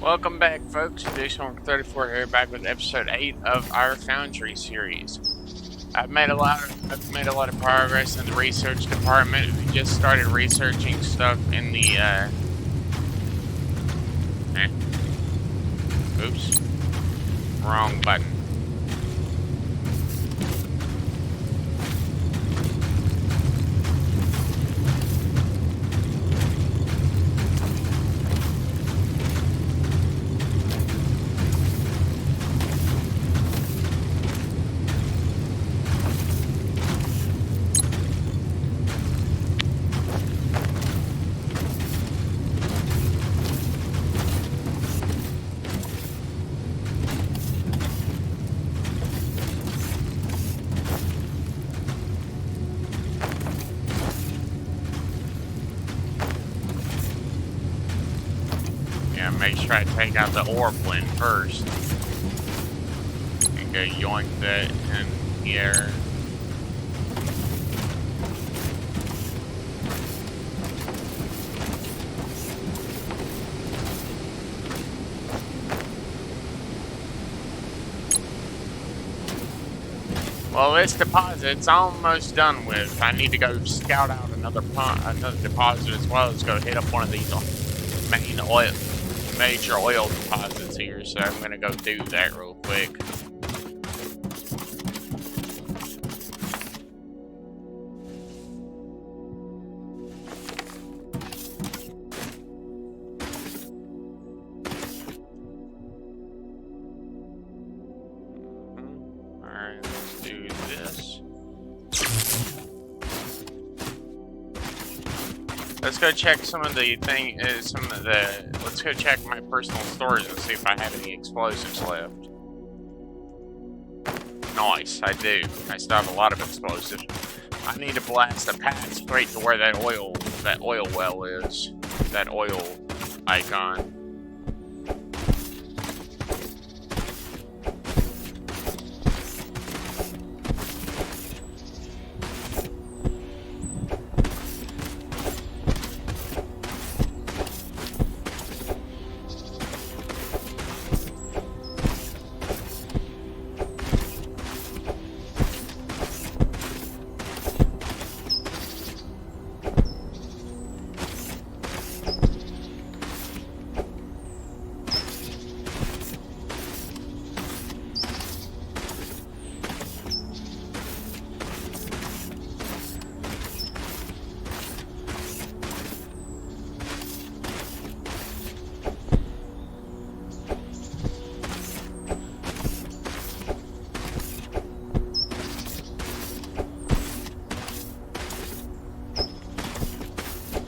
Welcome back, folks. Jason34 here, back with episode 8 of our Foundry series. I've made a lot of progress in the research department. We just started researching stuff in the oops, wrong button. Make sure I take out the ore blend first. And go yoink that in here. Well, this deposit's almost done with. I need to go scout out another deposit as well as go hit up one of these major oil deposits here, so I'm gonna go do that real quick. Alright, let's do this. Let's go check some of the let's go check my personal storage and see if I have any explosives left. Nice, I do. I still have a lot of explosives. I need to blast a path straight to where that oil well is. That oil icon.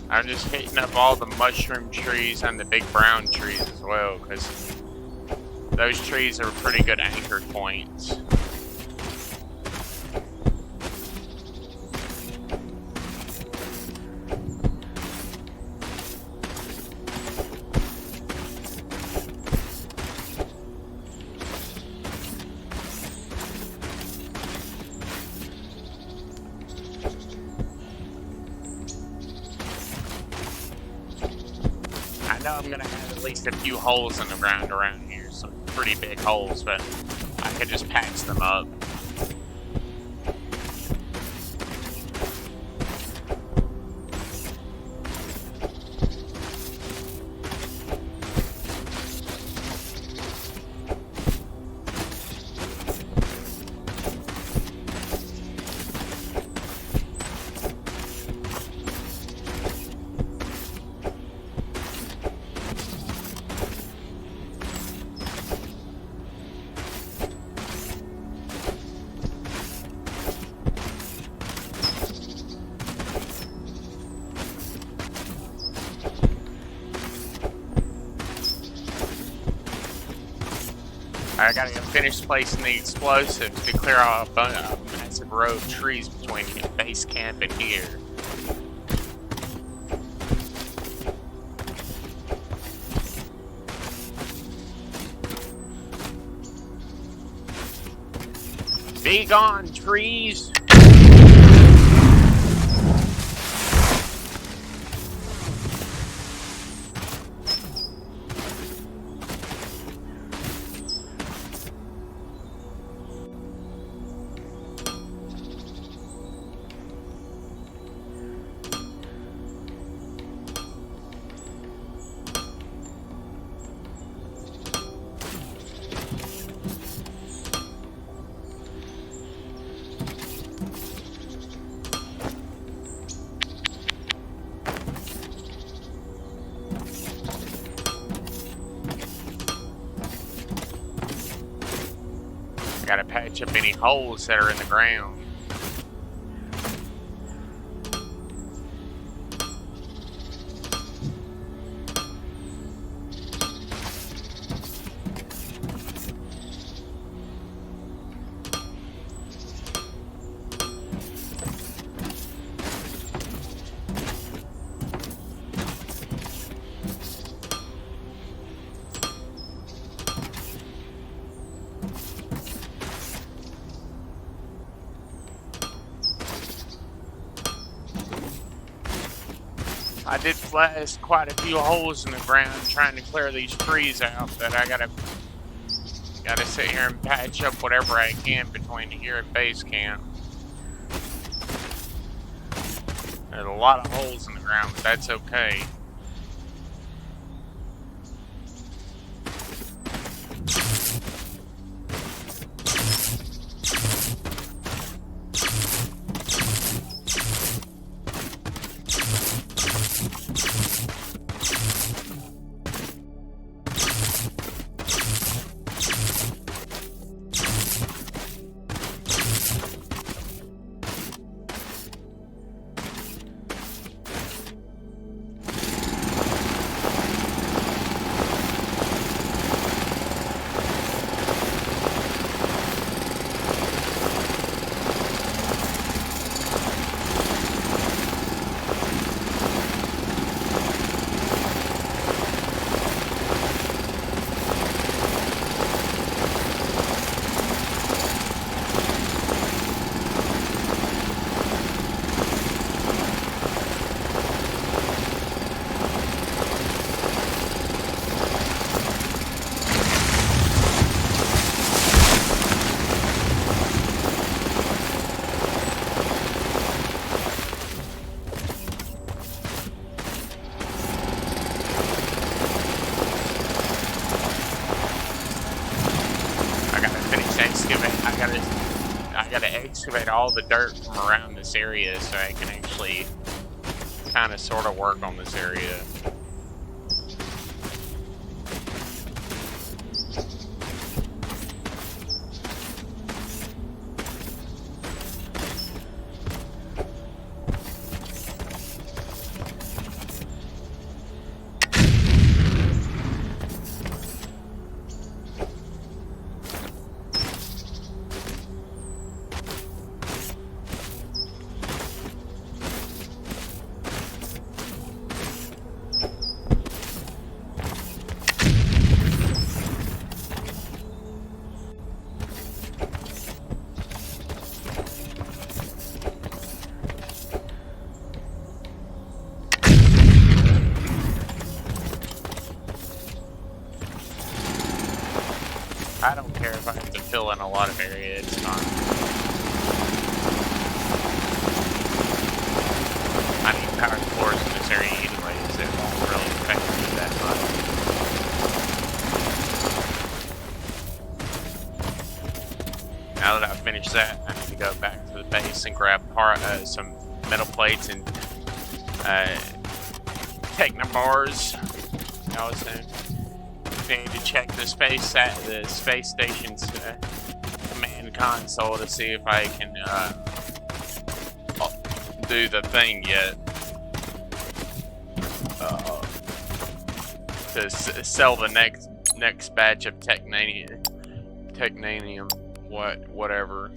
I'm just hitting up all the mushroom trees and the big brown trees as well, because those trees are pretty good anchor points. I know I'm gonna have at least a few holes in the ground around here, some pretty big holes, but I could just patch them up. I gotta finish placing the explosives to clear out a massive row of trees between base camp and here. Be gone, trees! gotta patch up any holes that are in the ground. I did blast quite a few holes in the ground trying to clear these trees out, but I gotta sit here and patch up whatever I can between here and base camp. There's a lot of holes in the ground, but that's okay. I gotta excavate all the dirt from around this area so I can actually kind of sort of work on this area. I don't care if I have to fill in a lot of area, it's fine. I need power floors in this area anyways, it won't really affect me that much. Now that I've finished that, I need to go back to the base and grab some metal plates and technobars. I was saying. Need to check the space station's command console to see if I can do the thing yet to sell the next batch of technanium, whatever.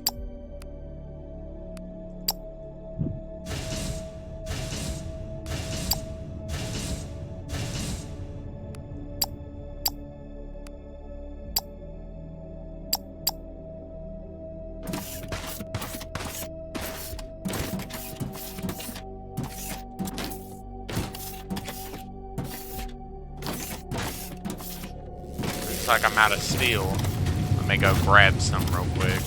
Like I'm out of steel. Let me go grab some real quick.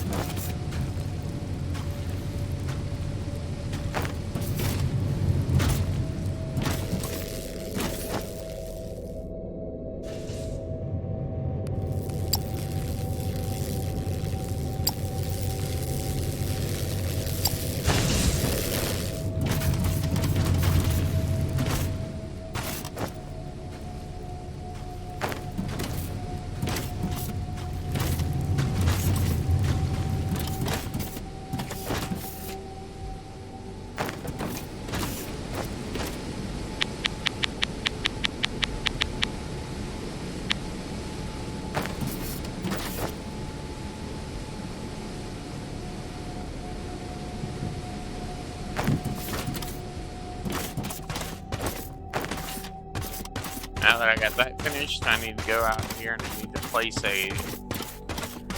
I got that finished, I need to go out here and I need to place a...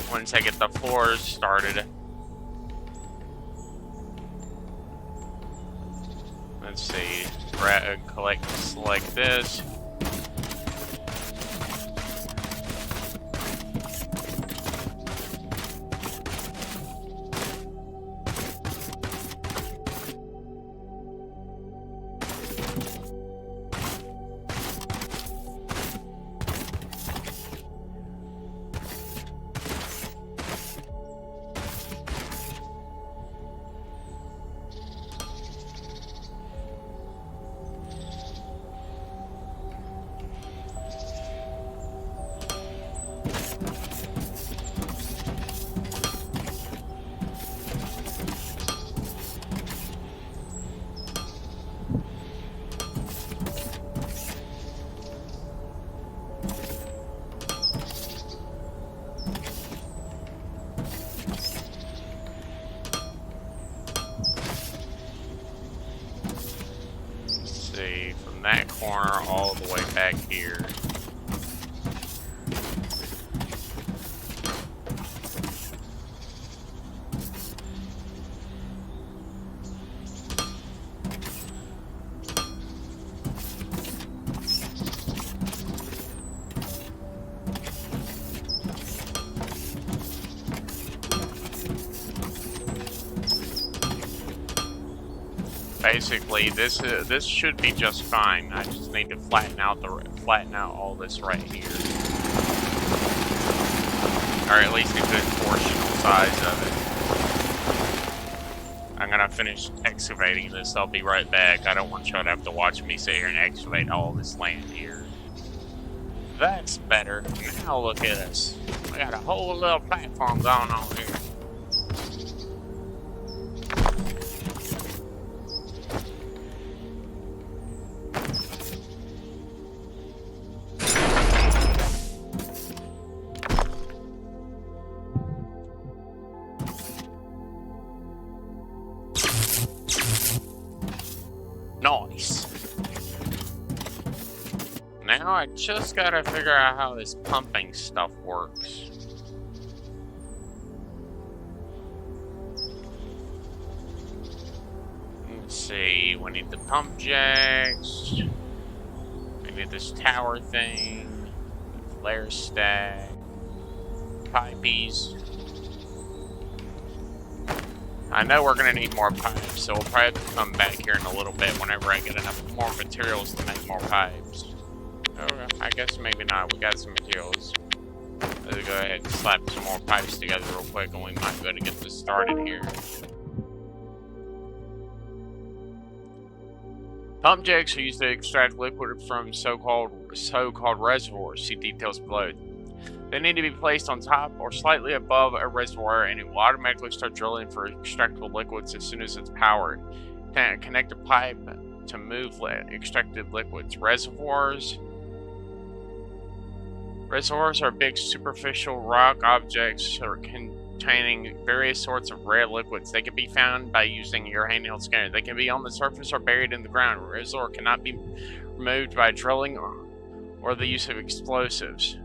Once I get the floors started. Let's see. Select this. From that corner all the way back here. Basically, this should be just fine. I just need to flatten out all this right here, or at least a good portion size of it. I'm gonna finish excavating this. I'll be right back. I don't want y'all to have to watch me sit here and excavate all this land here. That's better. Now look at us. We got a whole little platform going on here. Nice. Now I just gotta figure out how this pumping stuff works. Let's see, we need the pump jacks. We need this tower thing. Flare stack. Pipies. I know we're gonna need more pipes, so we'll probably have to come back here in a little bit whenever I get enough more materials to make more pipes. Oh, I guess maybe not. We got some materials. Let's go ahead and slap some more pipes together real quick, and we might be able to get this started here. Pump jacks are used to extract liquid from so-called reservoirs. See details below. They need to be placed on top or slightly above a reservoir, and it will automatically start drilling for extractable liquids as soon as it's powered. Connect a pipe to move extracted liquids. Reservoirs are big superficial rock objects containing various sorts of rare liquids. They can be found by using your handheld scanner. They can be on the surface or buried in the ground. A reservoir cannot be removed by drilling or the use of explosives.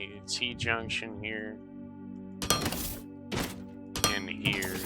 need a T-junction here. And here.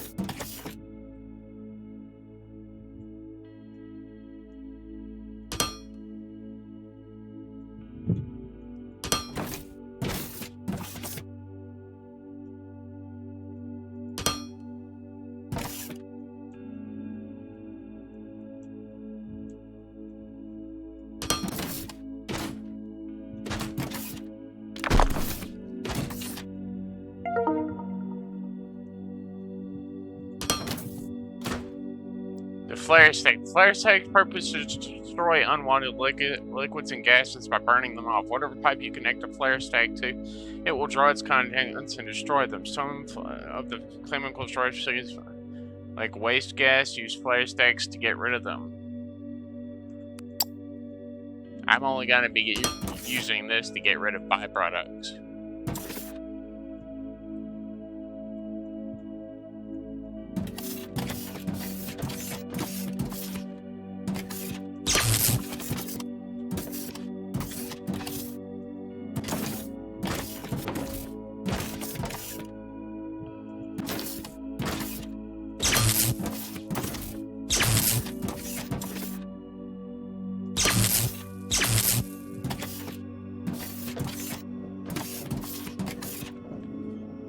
Flare stake. Flare stake's purpose is to destroy unwanted liquids and gases by burning them off. Whatever pipe you connect a flare stake to, it will draw its contents and destroy them. Some of the chemical storage facilities, like waste gas, use flare stakes to get rid of them. I'm only going to be using this to get rid of byproducts.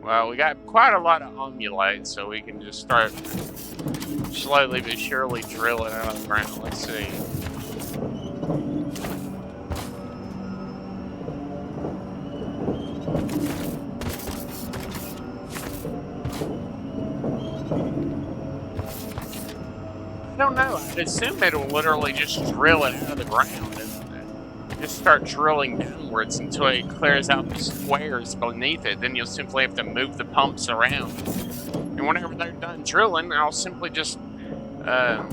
Well, we got quite a lot of omulite, so we can just start slowly but surely drilling out of the ground. Let's see. I don't know. I'd assume it'll literally just drill it out of the ground and just start drilling downwards until it clears out the squares beneath it. Then you'll simply have to move the pumps around. And whenever they're done drilling, I'll simply just look at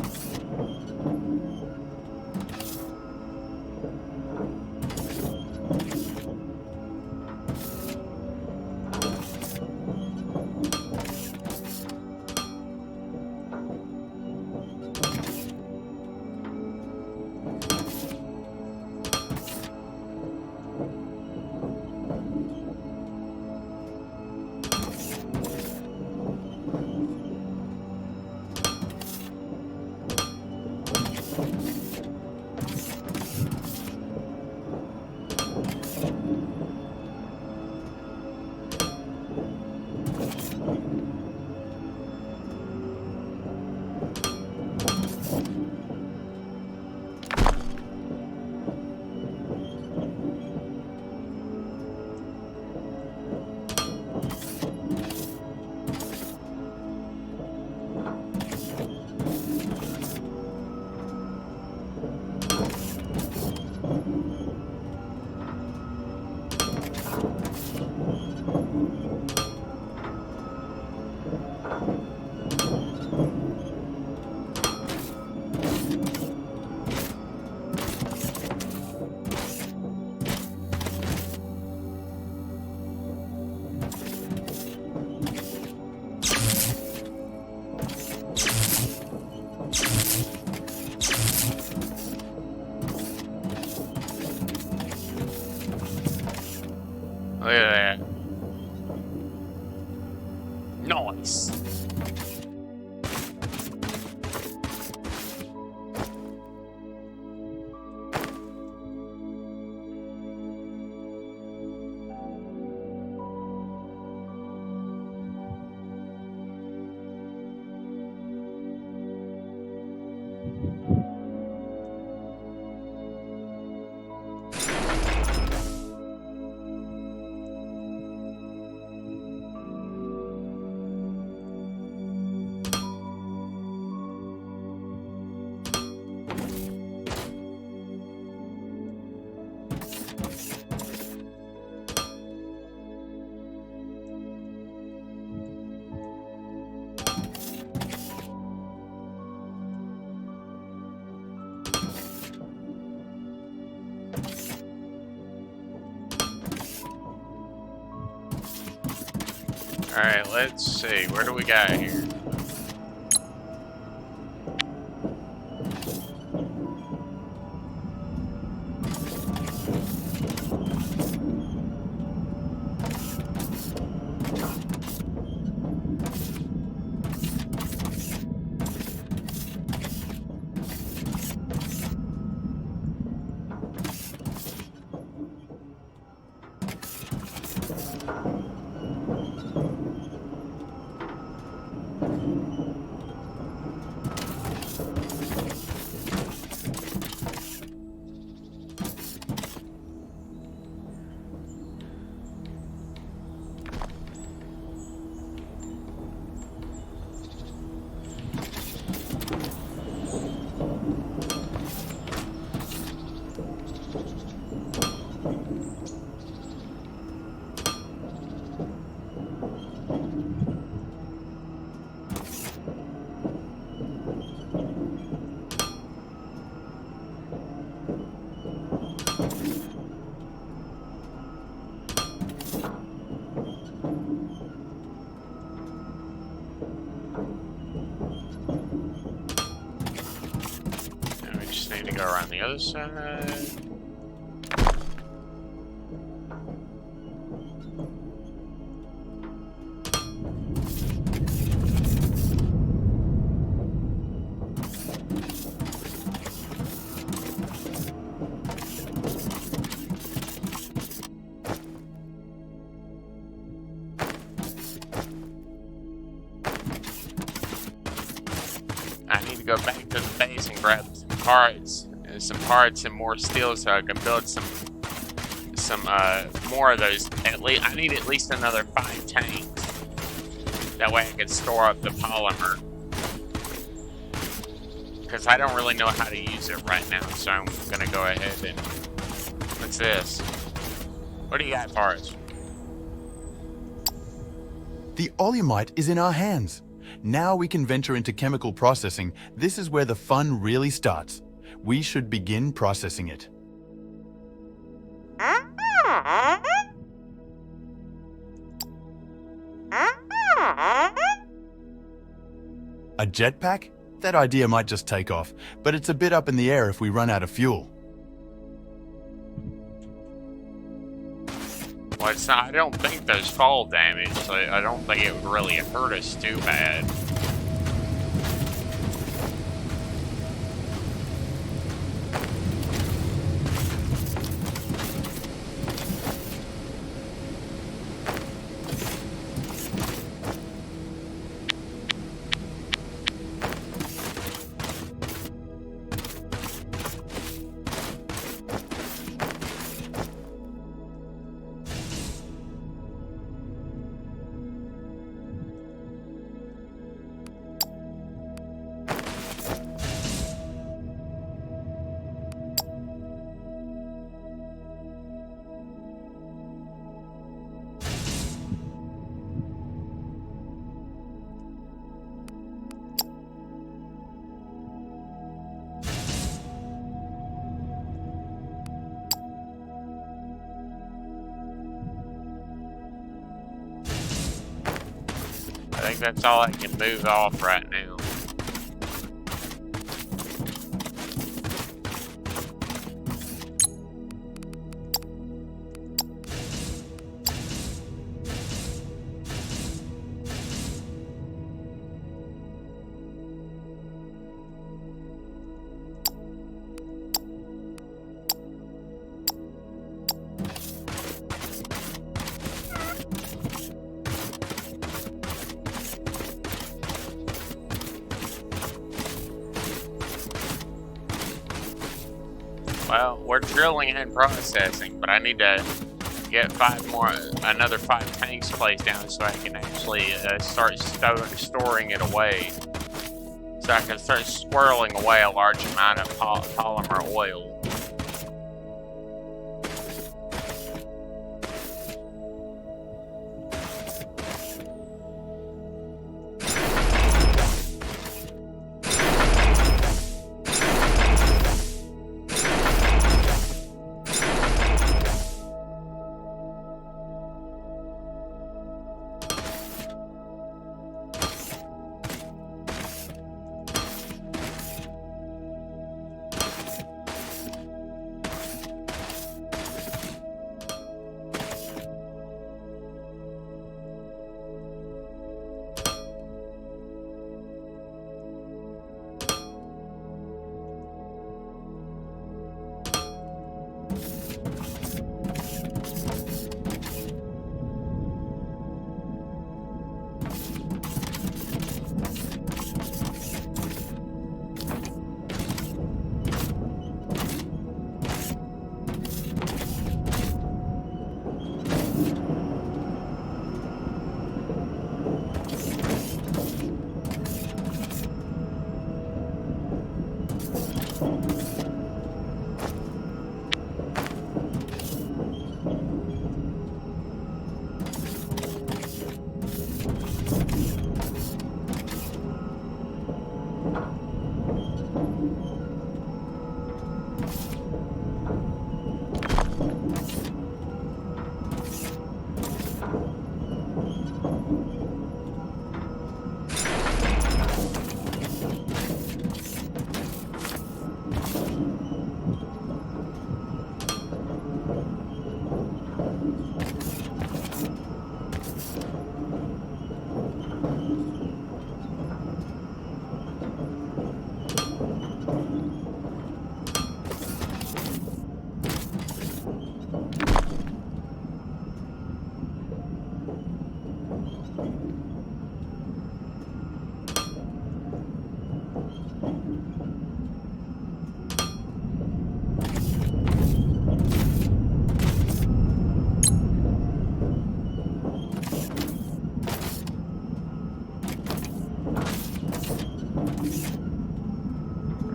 that. Nice. Alright, let's see. Where do we got here? Just need to go around the other side. I need to go back to the base and grab some parts and more steel so I can build some more of those. I need at least another 5 tanks. That way I can store up the polymer. Because I don't really know how to use it right now, so I'm gonna go ahead and... What's this? What do you got for us? The olumite is in our hands. Now we can venture into chemical processing. This is where the fun really starts. We should begin processing it. A jetpack? That idea might just take off, but it's a bit up in the air if we run out of fuel. Well, it's not, I don't think there's fall damage, so I don't think it would really hurt us too bad. I think that's all I can move off right now. Well, we're drilling and processing, but I need to get another 5 tanks placed down so I can actually start storing it away. So I can start swirling away a large amount of polymer oil.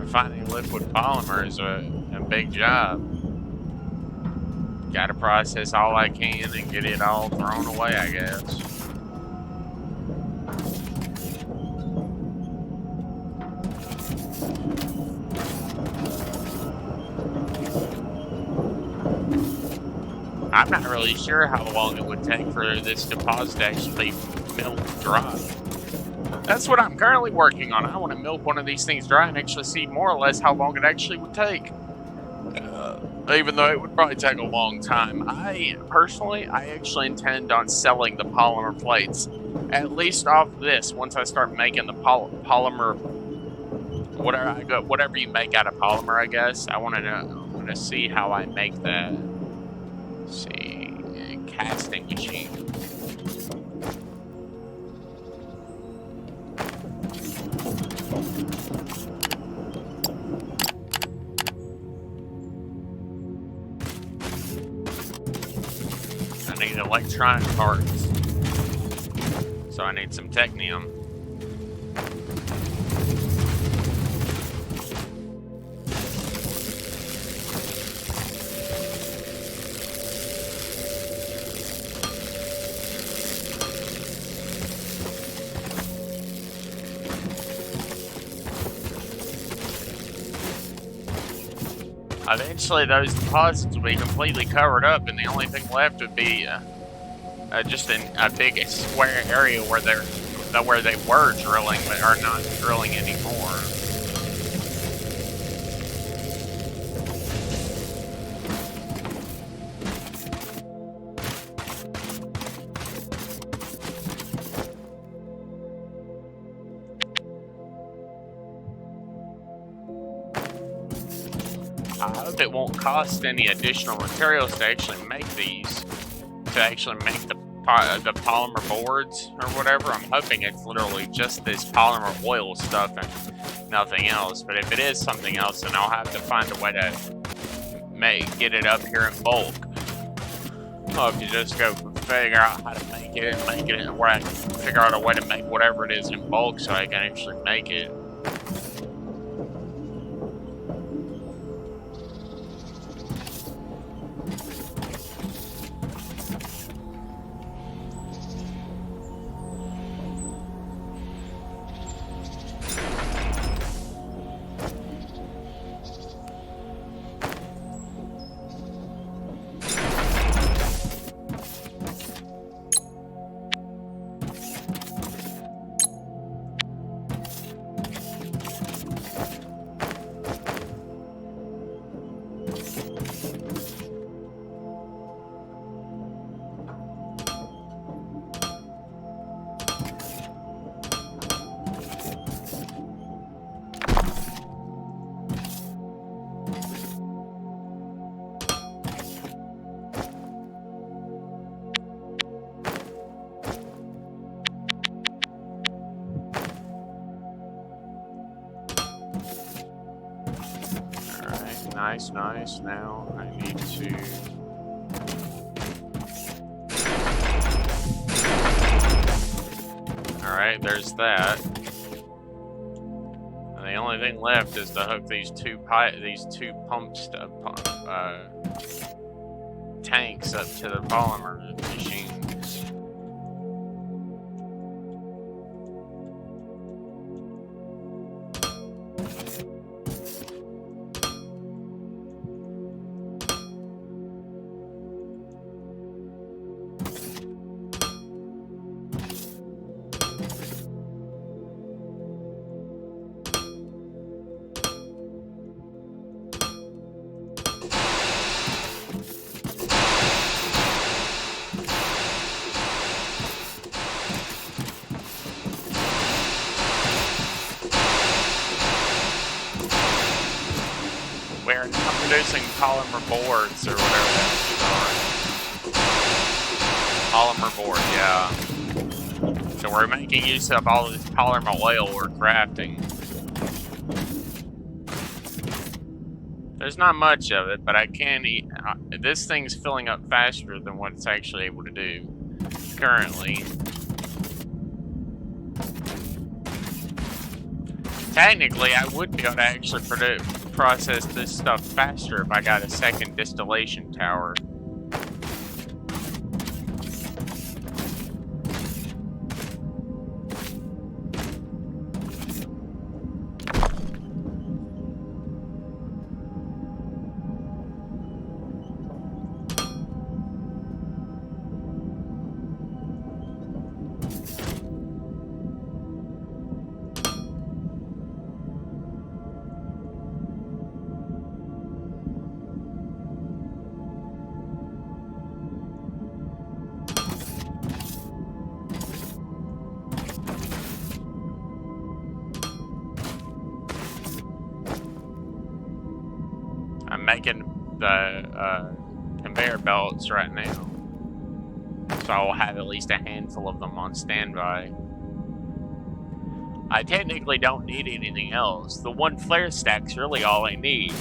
refining liquid polymer is a big job. Gotta process all I can and get it all thrown away, I guess. I'm not really sure how long it would take for this deposit to actually melt dry. That's what I'm currently working on. I want to milk one of these things dry and actually see more or less how long it actually would take. Even though it would probably take a long time. I actually intend on selling the polymer plates. At least off this, once I start making the polymer, whatever you make out of polymer, I guess. I want to see how I make that. Let's see, casting machine. I need electronic parts, so I need some technium. Eventually, those deposits will be completely covered up, and the only thing left would be just a big square area where they were drilling, but are not drilling anymore. I hope it won't cost any additional materials to actually make these, to actually make the polymer boards or whatever. I'm hoping it's literally just this polymer oil stuff and nothing else. But if it is something else, then I'll have to find a way to get it up here in bulk. I'll have to just go figure out how to make it where I can figure out a way to make whatever it is in bulk so I can actually make it. Nice. Now I need to... Alright, there's that. And the only thing left is to hook these two tanks up to the polymer machines. We're producing polymer boards or whatever these are. Polymer board, yeah. So we're making use of all of this polymer oil we're crafting. There's not much of it, but I can eat. This thing's filling up faster than what it's actually able to do currently. Technically, I would be able to actually process this stuff faster if I got a second distillation tower. I'm making the conveyor belts right now, so I'll have at least a handful of them on standby. I technically don't need anything else. The one flare stack's really all I need.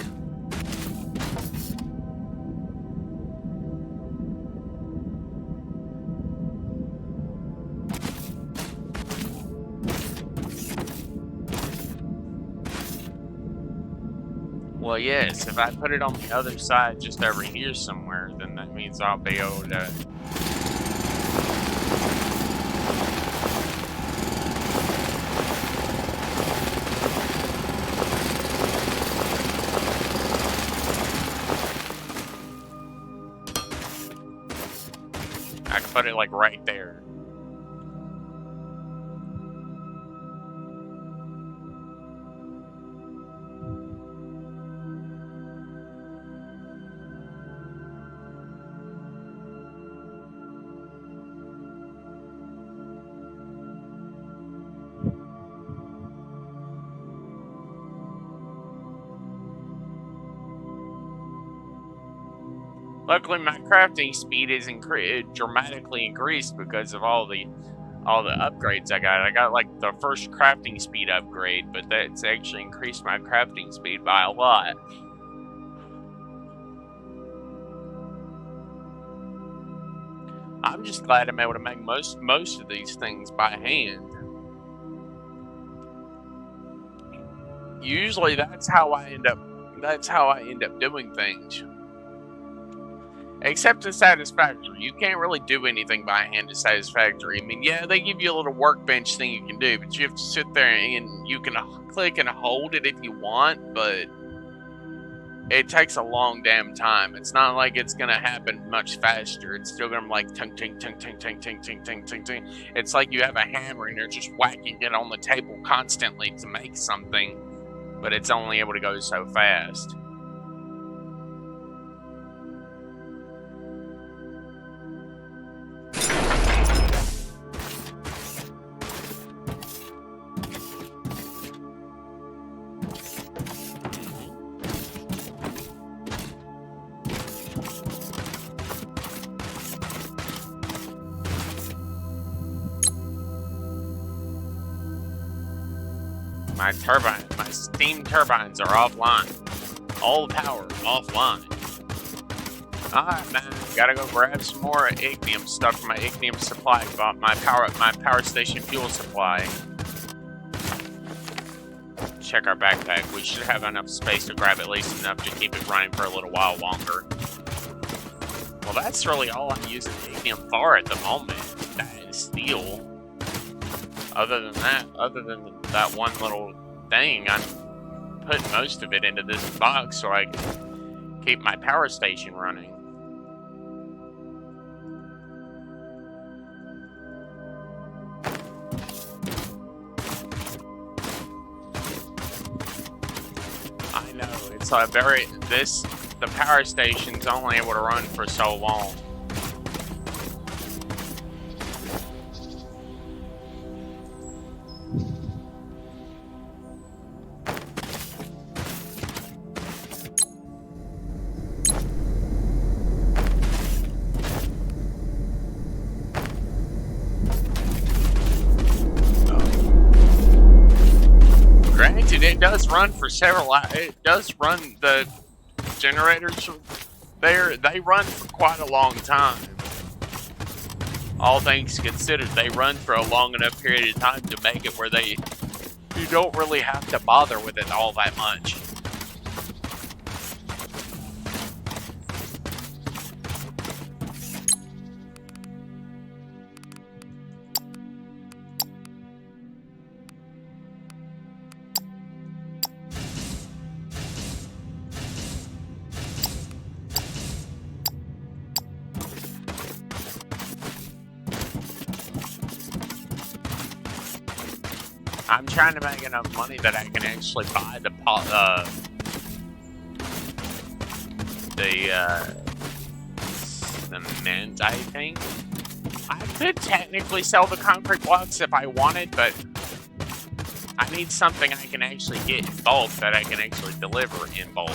Well, yes, if I put it on the other side just over here somewhere, then that means I'll be able to... I can put it like right there. Luckily, my crafting speed is dramatically increased because of all the upgrades I got. I got like the first crafting speed upgrade, but that's actually increased my crafting speed by a lot. I'm just glad I'm able to make most of these things by hand. Usually, that's how I end up doing things. Except in Satisfactory. You can't really do anything by hand in Satisfactory. I mean, yeah, they give you a little workbench thing you can do, but you have to sit there and you can click and hold it if you want, but it takes a long damn time. It's not like it's gonna happen much faster. It's still gonna be like ting ting ting ting ting ting ting ting ting ting. It's like you have a hammer and you're just whacking it on the table constantly to make something, but it's only able to go so fast. My steam turbines are offline. All the power offline. Alright, man, gotta go grab some more ignium stuff from my ignium supply, my power station fuel supply. Check our backpack. We should have enough space to grab at least enough to keep it running for a little while longer. Well, that's really all I'm using the ignium for at the moment. That is steel. Other than that one little thing, I'm putting most of it into this box so I can keep my power station running. I know, it's a the power station's only able to run for so long. It does run for several hours. It does run, the generators there, they run for quite a long time. All things considered, they run for a long enough period of time to make it where You don't really have to bother with it all that much. I'm trying to make enough money that I can actually buy the cement, I think. I could technically sell the concrete blocks if I wanted, but I need something I can actually get in bulk that I can actually deliver in bulk.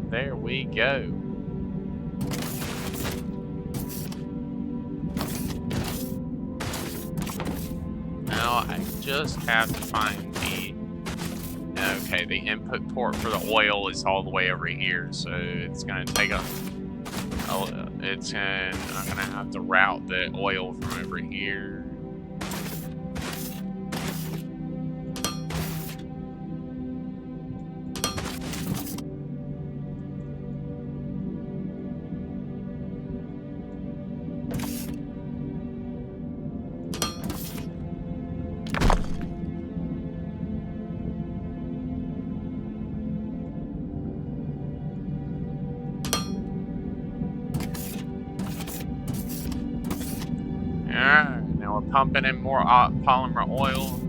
There we go. Now I just have to find the... Okay, the input port for the oil is all the way over here, so it's going to take a... I'm going to have to route the oil from over here. Alright, now we're pumping in more polymer oil.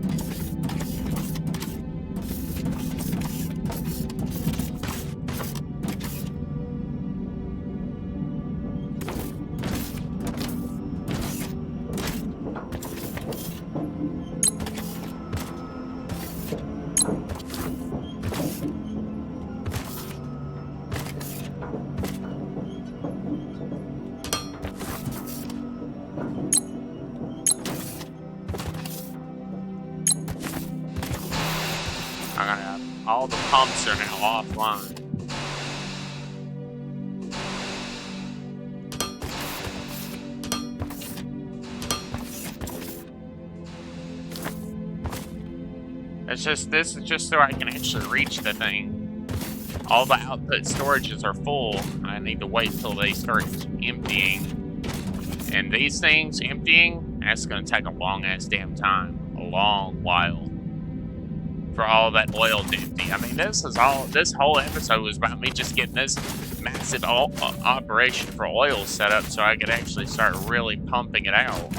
All the pumps are now offline. This is just so I can actually reach the thing. All the output storages are full. I need to wait till they start emptying. And these things emptying, that's gonna take a long ass damn time. A long while. For all that oil to empty. I mean, this whole episode was about me just getting this massive operation for oil set up so I could actually start really pumping it out.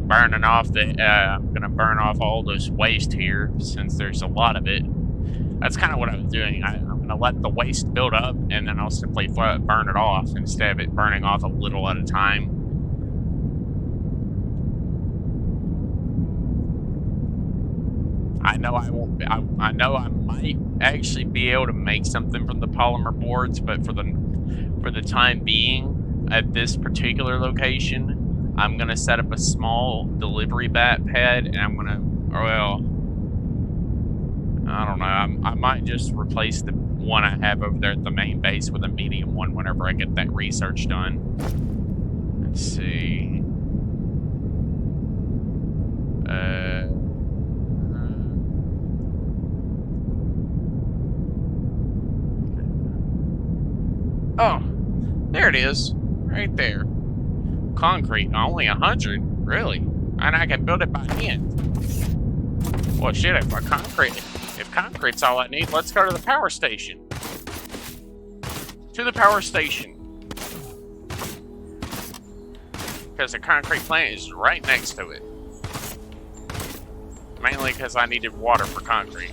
Burning off I'm gonna burn off all this waste here since there's a lot of it. That's kind of what I was doing. I'm gonna let the waste build up and then I'll simply burn it off instead of it burning off a little at a time. I know I know I might actually be able to make something from the polymer boards, but for the time being, at this particular location, I'm gonna set up a small delivery pad, and I'm gonna, well, I don't know. I might just replace the one I have over there at the main base with a medium one whenever I get that research done. Let's see. Oh, there it is, right there. Concrete, only 100, really? And I can build it by hand. Well, shit, if concrete's all I need, let's go to the power station. To the power station. Because the concrete plant is right next to it. Mainly because I needed water for concrete.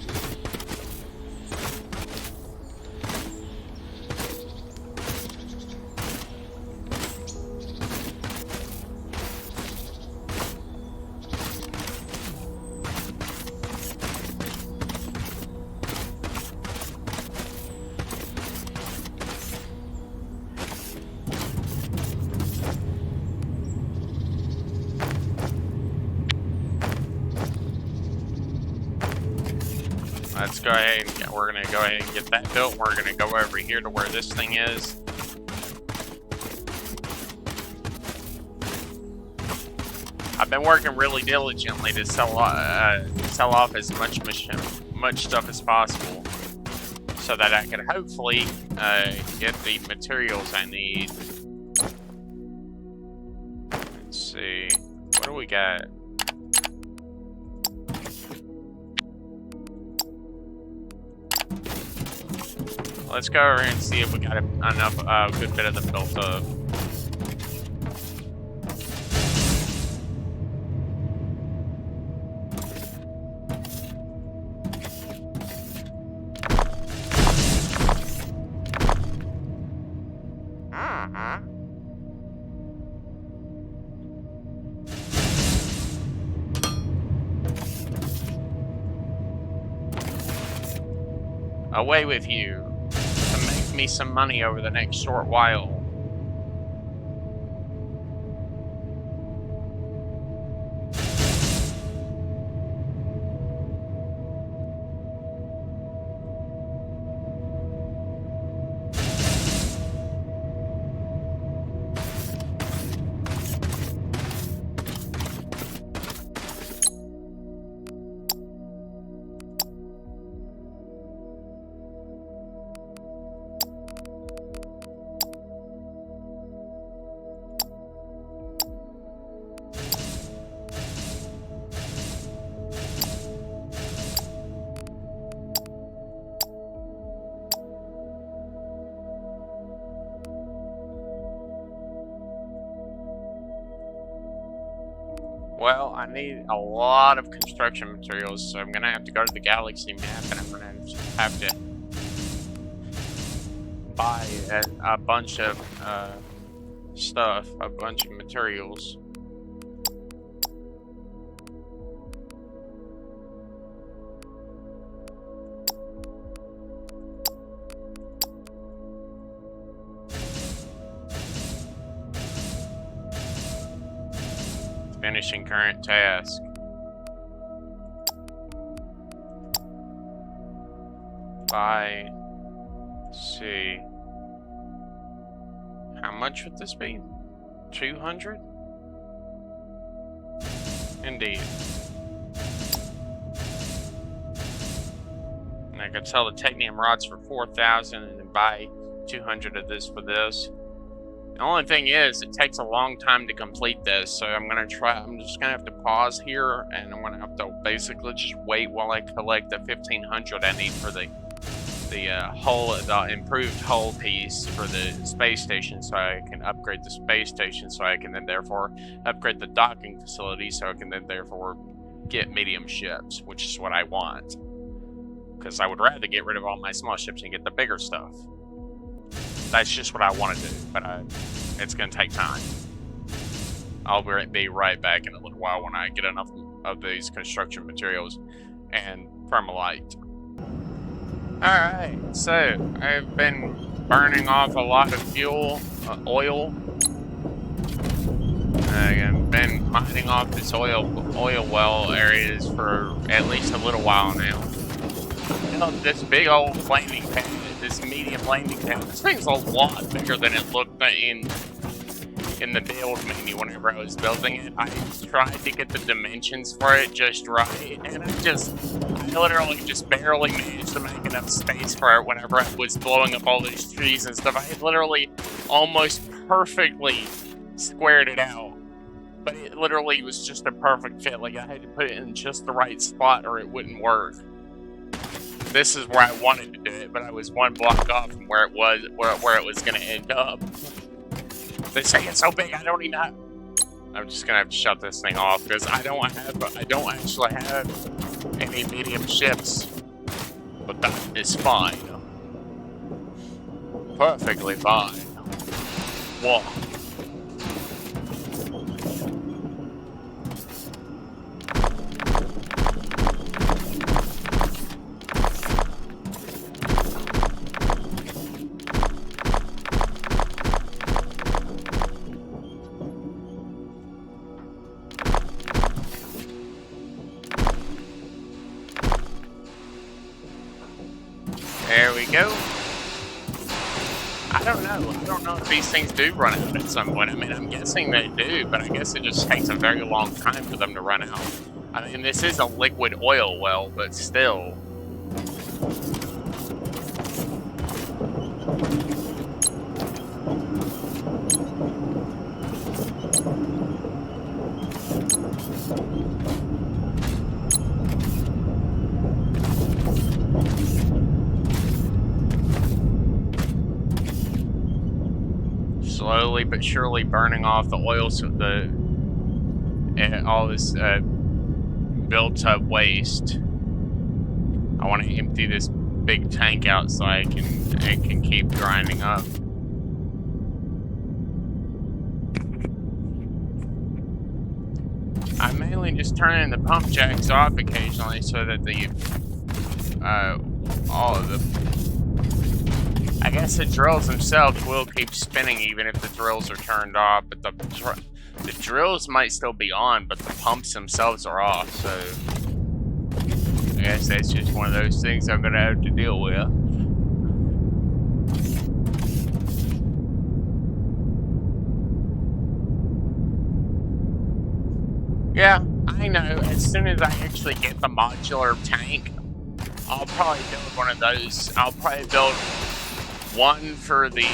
Let's go ahead and we're gonna go ahead and get that built. We're gonna go over here to where this thing is. I've been working really diligently to sell off as much stuff as possible, so that I can hopefully get the materials I need. Let's see, what do we got? Let's go over and see if we got enough, good bit of them built up. Away with you. Me some money over the next short while. Well, I need a lot of construction materials, so I'm gonna have to go to the galaxy map and I'm gonna have to buy a bunch of stuff, a bunch of materials. Finishing current task. See. How much would this be? 200? Indeed. And I could sell the technium rods for 4,000 and then buy 200 of this for this. The only thing is, it takes a long time to complete this, so I'm just gonna have to pause here, and I'm gonna have to basically just wait while I collect the 1,500 I need for the improved hull piece for the space station, so I can upgrade the space station, so I can then therefore upgrade the docking facility, so I can then therefore get medium ships, which is what I want. Because I would rather get rid of all my small ships and get the bigger stuff. That's just what I want to do, but it's going to take time. I'll be right back in a little while when I get enough of these construction materials and permalite. Alright, so I've been burning off a lot of fuel, oil. I've been mining off this oil well areas for at least a little while now. You know, this big old landing pad, this medium landing pad, this thing's a lot bigger than it looked in the build menu whenever I was building it. I tried to get the dimensions for it just right, and I literally just barely managed to make enough space for it whenever I was blowing up all these trees and stuff. I had literally almost perfectly squared it out, but it literally was just a perfect fit. Like, I had to put it in just the right spot or it wouldn't work. This is where I wanted to do it, but I was one block off from where it was going to end up. They say it's so big, I don't even know. I'm just gonna have to shut this thing off because I don't actually have any medium ships, but that is fine, perfectly fine. Whoa. There we go. I don't know if these things do run out at some point. I mean, I'm guessing they do, but I guess it just takes a very long time for them to run out. I mean, this is a liquid oil well, but still. Slowly but surely burning off the oil, so all this built-up waste. I want to empty this big tank out so it can keep grinding up. I'm mainly just turning the pump jacks off occasionally so that I guess the drills themselves will keep spinning even if the drills are turned off, but the drills might still be on, but the pumps themselves are off, so I guess that's just one of those things I'm gonna have to deal with. Yeah, I know, as soon as I actually get the modular tank, I'll probably build one of those. I'll probably build one for the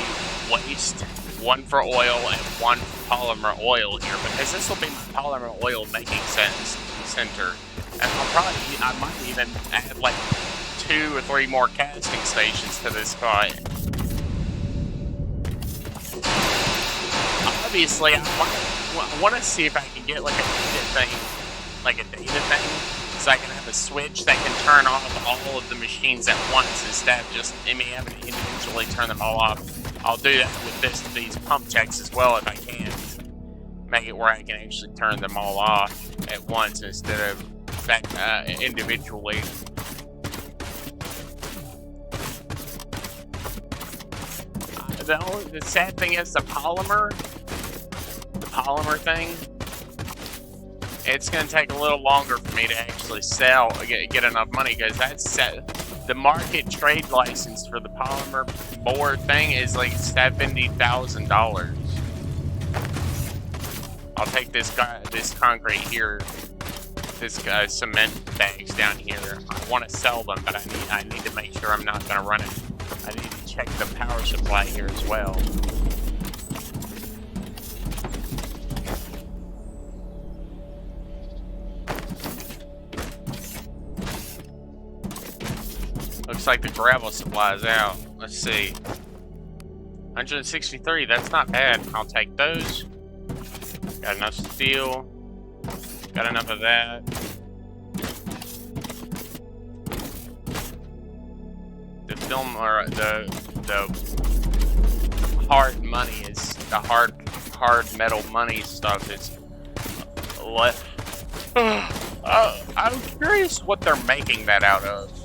waste, one for oil, and one for polymer oil here, because this will be my polymer oil making center. And I might even add like 2 or 3 more casting stations to this spot. Obviously, I want to see if I can get like a data thing, so I can have a switch that can turn off all of the machines at once instead of just me having to individually turn them all off. I'll do that with these pump checks as well if I can. Make it where I can actually turn them all off at once instead of individually. The sad thing is the polymer thing, it's going to take a little longer for me to actually get enough money, because that's the market trade license for the polymer board thing is like $70,000. I'll take this concrete here, this cement bags down here. I want to sell them, but I need to make sure I'm not going to run it. I need to check the power supply here as well. Looks like the gravel supply is out. Let's see. 163, that's not bad. I'll take those. Got enough steel. Got enough of that. The film, or the hard money is, the hard metal money stuff is left. I'm curious what they're making that out of.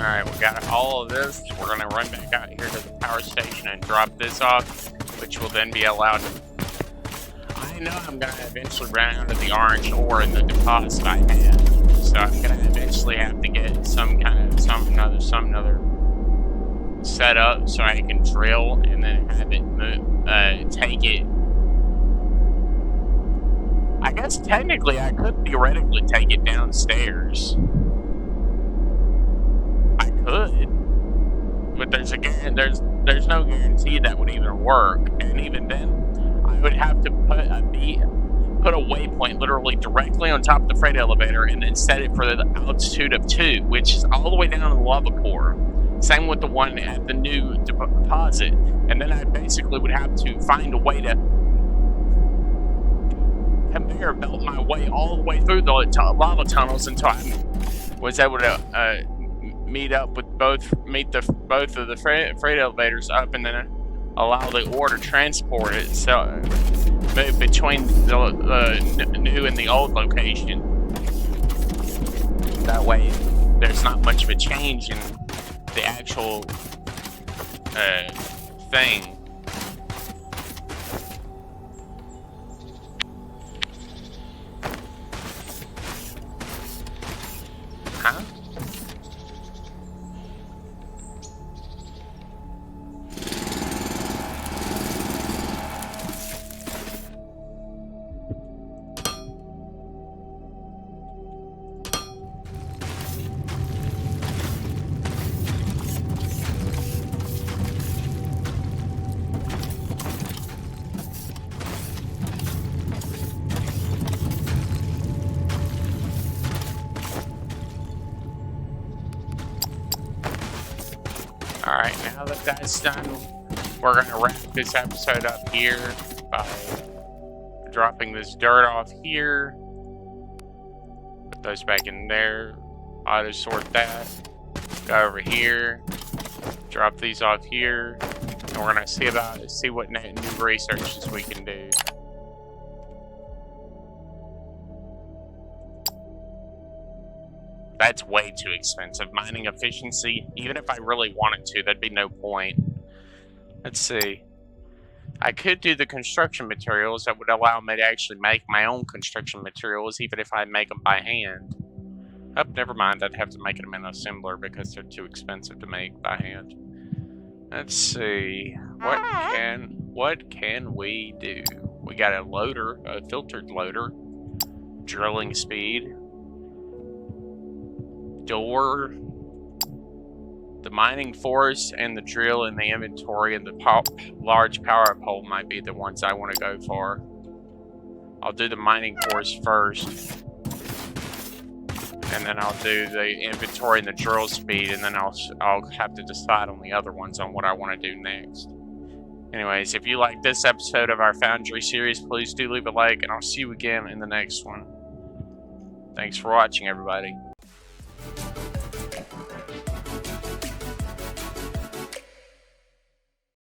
Alright, we got all of this. We're going to run back out here to the power station and drop this off, which will then be allowed to... I know I'm going to eventually run out of the orange ore in the deposit I have. So I'm going to eventually have to get some other setup so I can drill and then have it take it. I guess technically I could theoretically take it downstairs. Could, but there's no guarantee that would even work, and even then, I would have to put a waypoint literally directly on top of the freight elevator, and then set it for the altitude of 2, which is all the way down in the lava core. Same with the one at the new deposit, and then I basically would have to find a way to conveyor belt my way all the way through the lava tunnels until I was able to meet both of the freight elevators up, and then allow the ore to transport it, so move between the new and the old location. That way there's not much of a change in the actual thing. Huh? Alright, now that that's done, we're going to wrap this episode up here by dropping this dirt off here. Put those back in there. Auto sort that. Go over here. Drop these off here. And we're going to see what new researches we can do. That's way too expensive. Mining efficiency, even if I really wanted to, that'd be no point. Let's see. I could do the construction materials. That would allow me to actually make my own construction materials, even if I make them by hand. Oh, never mind. I'd have to make them in assembler because they're too expensive to make by hand. Let's see. What can we do? We got a loader, a filtered loader. Drilling speed. Door, the mining force, and the drill in the inventory, and the large power pole might be the ones I want to go for. I'll do the mining force first. and then I'll do the inventory and the drill speed, and then I'll have to decide on the other ones on what I want to do next. Anyways, if you like this episode of our Foundry series, please do leave a like, and I'll see you again in the next one. Thanks for watching, everybody.